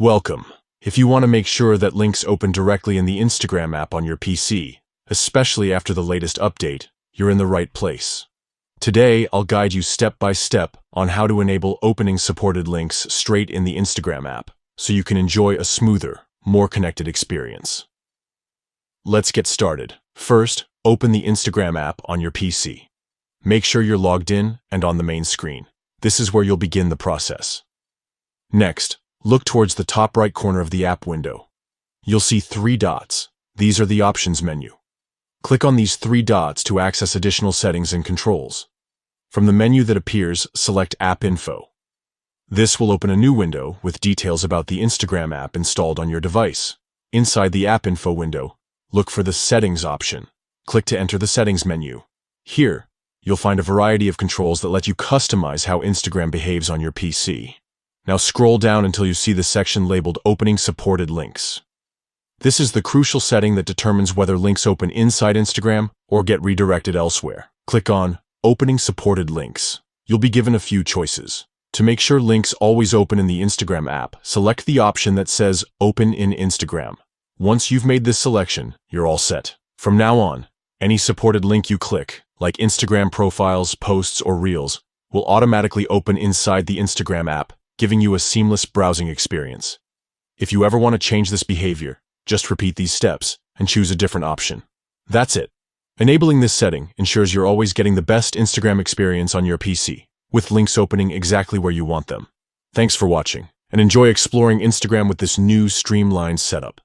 Welcome. If you want to make sure that links open directly in the Instagram app on your PC, especially after the latest update, you're in the right place. Today, I'll guide you step by step on how to enable opening supported links straight in the Instagram app, so you can enjoy a smoother, more connected experience. Let's get started. First, open the Instagram app on your PC. Make sure you're logged in and on the main screen. This is where you'll begin the process. Next, look towards the top right corner of the app window. You'll see 3 dots. These are the options menu. Click on these 3 dots to access additional settings and controls. From the menu that appears, select App Info. This will open a new window with details about the Instagram app installed on your device. Inside the App Info window, look for the Settings option. Click to enter the Settings menu. Here, you'll find a variety of controls that let you customize how Instagram behaves on your PC. Now scroll down until you see the section labeled Opening Supported Links. This is the crucial setting that determines whether links open inside Instagram or get redirected elsewhere. Click on Opening Supported Links. You'll be given a few choices. To make sure links always open in the Instagram app, select the option that says Open in Instagram. Once you've made this selection, you're all set. From now on, any supported link you click, like Instagram profiles, posts, or reels, will automatically open inside the Instagram app, giving you a seamless browsing experience. If you ever want to change this behavior, just repeat these steps and choose a different option. That's it. Enabling this setting ensures you're always getting the best Instagram experience on your PC, with links opening exactly where you want them. Thanks for watching, and enjoy exploring Instagram with this new streamlined setup.